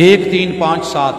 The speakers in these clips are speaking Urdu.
1, 3, 5, 7।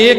1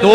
2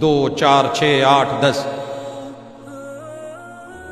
2, 4, 6, 8, 10।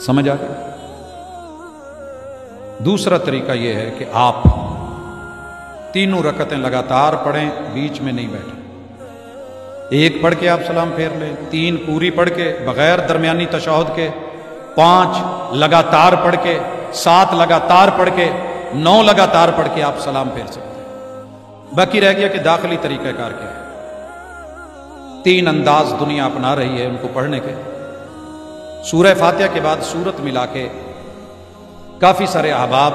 سمجھ آ گئی؟ دوسرا طریقہ یہ ہے کہ آپ تینوں رکعتیں لگاتار پڑھیں، بیچ میں نہیں بیٹھیں. ایک پڑھ کے آپ سلام پھیر لیں، 3 پوری پڑھ کے بغیر درمیانی تشہد کے، 5 لگاتار پڑھ کے، 7 لگاتار پڑھ کے، 9 لگاتار پڑھ کے آپ سلام پھیر سکتے ہیں. باقی رہ گیا کہ داخلی طریقہ کار کیا ہے. 3 انداز دنیا اپنا رہی ہے ان کو پڑھنے کے. سورہ فاتحہ کے بعد سورت ملا کے کافی سارے احباب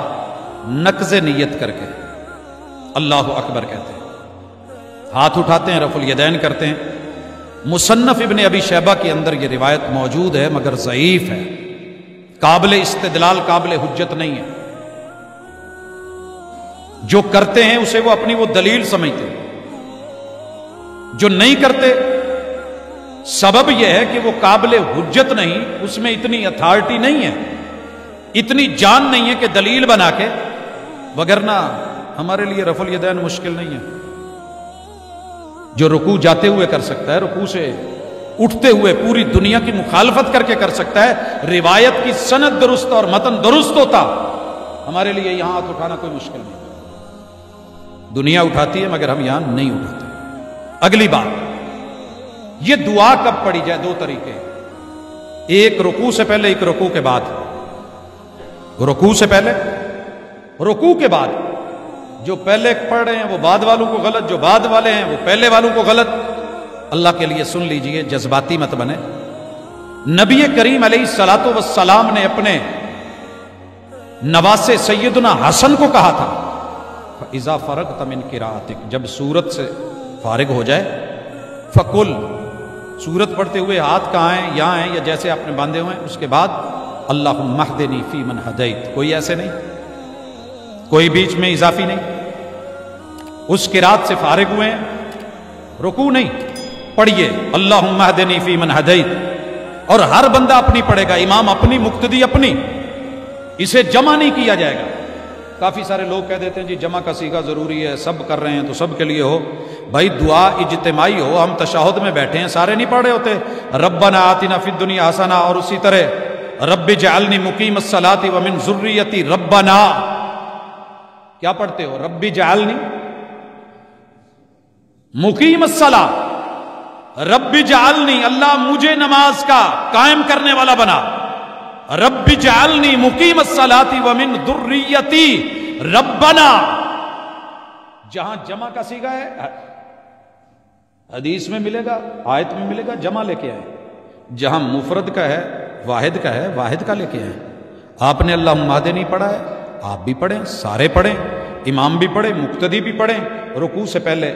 نقض نیت کر کے اللہ اکبر کہتے ہیں، ہاتھ اٹھاتے ہیں، رفع الیدین کرتے ہیں. مصنف ابن ابی شیبہ کے اندر یہ روایت موجود ہے مگر ضعیف ہے، قابل استدلال، قابل حجت نہیں ہے. جو کرتے ہیں اسے وہ اپنی وہ دلیل سمجھتے ہیں، جو نہیں کرتے سبب یہ ہے کہ وہ قابل حجت نہیں، اس میں اتنی اتھارٹی نہیں ہے، اتنی جان نہیں ہے کہ دلیل بنا کے. وگرنہ ہمارے لیے رفع الیدین مشکل نہیں ہے. جو رکوع جاتے ہوئے کر سکتا ہے، رکوع سے اٹھتے ہوئے پوری دنیا کی مخالفت کر کے کر سکتا ہے، روایت کی سند درست اور متن درست ہوتا، ہمارے لیے یہاں ہاتھ اٹھانا کوئی مشکل نہیں. دنیا اٹھاتی ہے مگر ہم یہاں نہیں اٹھاتے. اگلی بات، یہ دعا کب پڑھی جائے؟ 2 طریقے، ایک رکوع سے پہلے، ایک رکوع کے بعد. رکوع سے پہلے، رکوع کے بعد. جو پہلے پڑھ رہے ہیں وہ بعد والوں کو غلط، جو بعد والے ہیں وہ پہلے والوں کو غلط. اللہ کے لیے سن لیجئے، جذباتی مت بنے. نبی کریم علیہ الصلوۃ والسلام نے اپنے نواسے سیدنا حسن کو کہا تھا، فَإِذَا فَرَغْتَ مِنْ قِرَأَتِكَ، جب سورت سے فارغ ہو جائے، فَقُلْ، سورت پڑھتے ہوئے ہاتھ کہاں ہیں؟ یہاں ہیں، یا جیسے آپ نے باندھے ہوئے ہیں. اس کے بعد اللہم اہدنی فی من ہدیت، کوئی ایسے نہیں، کوئی بیچ میں اضافی نہیں. اس قرات سے فارغ ہوئے ہیں، رکوع نہیں، پڑھیے اللہم اہدنی فی من ہدیت. اور ہر بندہ اپنی پڑھے گا، امام اپنی، مقتدی اپنی، اسے جمع نہیں کیا جائے گا. کافی سارے لوگ کہہ دیتے ہیں جی جمع کا صیغہ ضروری ہے، سب کر رہے ہیں تو سب کے لیے ہو. بھائی دعا اجتماعی ہو، ہم تشہد میں بیٹھے ہیں، سارے نہیں پڑھ رہے ہوتے ربنا آتنا فی الدنیا حسنہ، اور اسی طرح رب اجعلنی مقیم الصلاۃ ومن ذریتی ربنا، کیا پڑھتے ہو؟ رب اجعلنی مقیم الصلاۃ، رب اجعلنی، اللہ مجھے نماز کا قائم کرنے والا بنا، رب اجعلنی مقیم الصلاۃ ومن ذریتی ربنا. جہاں جمع کا صیغہ ہے حدیث میں ملے گا، آیت میں ملے گا، جمع لے کے آئے. جہاں مفرد کا ہے، واحد کا ہے، واحد کا لے کے آئے. آپ نے اللہم اہدنی پڑھا ہے، آپ بھی پڑھیں، سارے پڑھیں، امام بھی پڑھیں، مقتدی بھی پڑھیں رکوع سے پہلے.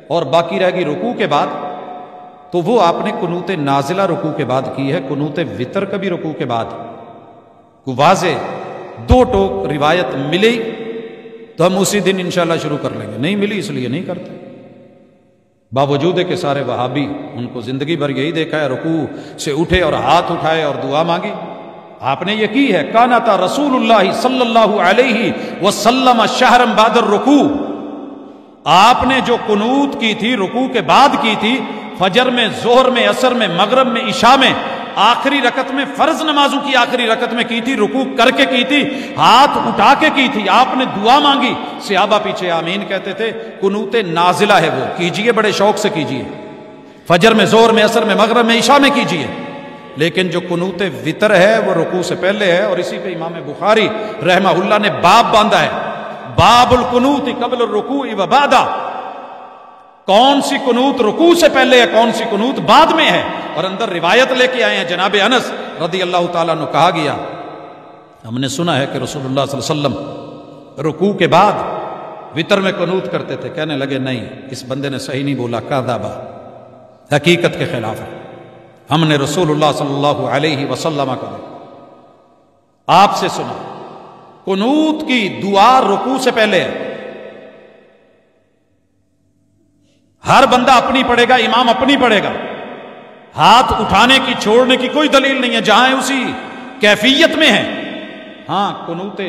اور باقی رہ گئی رکوع کے بعد، تو وہ آپ نے قنوت نازلہ رکوع کے بعد کی ہے، قنوت وطر کا بھی رکوع کے بعد. کو واضح 2 ٹوک روایت ملی تو ہم اسی دن انشاءاللہ شروع کر لیں گے، نہیں ملی اس لیے نہیں کرتے. باوجود کہ سارے وہابی ان کو زندگی بھر یہی دیکھا ہے، رکوع سے اٹھے اور ہاتھ اٹھائے اور دعا مانگی. آپ نے یہ کی ہے. کانتا رسول اللہ صلی اللہ علیہ وسلم شہرم بعد الرکوع، آپ نے جو قنوت کی تھی رکوع کے بعد کی تھی، فجر میں، ظہر میں، عصر میں، مغرب میں، عشاء میں، آخری رکعت میں، فرض نمازوں کی آخری رکعت میں کی تھی، رکوع کر کے کی تھی، ہاتھ اٹھا کے کی تھی. آپ نے دعا مانگی، صحابہ پیچھے آمین کہتے تھے. قنوت نازلہ ہے وہ کیجئے، بڑے شوق سے کیجئے، فجر میں، ظہر میں، عصر میں، مغرب میں، عشاء میں کیجئے. لیکن جو قنوت وطر ہے وہ رکوع سے پہلے ہے. اور اسی پہ امام بخاری رحمہ اللہ نے باب باندھا ہے، باب القنوت قبل الرکوع و بعدہ. کون سی قنوت رکوع سے پہلے ہے، کون سی قنوت بعد میں ہے. اور اندر روایت لے کے آئے ہیں جناب انس رضی اللہ تعالیٰ عنہ، کہا گیا ہم نے سنا ہے کہ رسول اللہ صلی اللہ علیہ وسلم رکوع کے بعد وطر میں قنوت کرتے تھے. کہنے لگے نہیں، اس بندے نے صحیح نہیں بولا، کذبا، حقیقت کے خلاف ہے. ہم نے رسول اللہ صلی اللہ علیہ وسلم کو آپ سے سنا قنوت کی دعا رکوع سے پہلے ہے. ہر بندہ اپنی پڑھے گا، امام اپنی پڑھے گا. ہاتھ اٹھانے کی، چھوڑنے کی کوئی دلیل نہیں ہے، جہاں ہے اسی کیفیت میں ہے. ہاں قنوت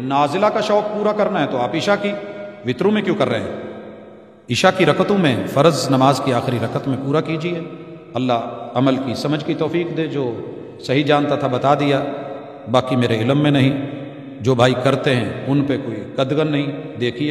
نازلہ کا شوق پورا کرنا ہے تو آپ عشاء کی وطروں میں کیوں کر رہے ہیں؟ عشاء کی رکعتوں میں، فرض نماز کی آخری رکعت میں پورا کیجیے. اللہ عمل کی، سمجھ کی توفیق دے. جو صحیح جانتا تھا بتا دیا، باقی میرے علم میں نہیں۔ جو بھائی کرتے ہیں ان پہ کوئی قدغن نہیں۔ دیکھیے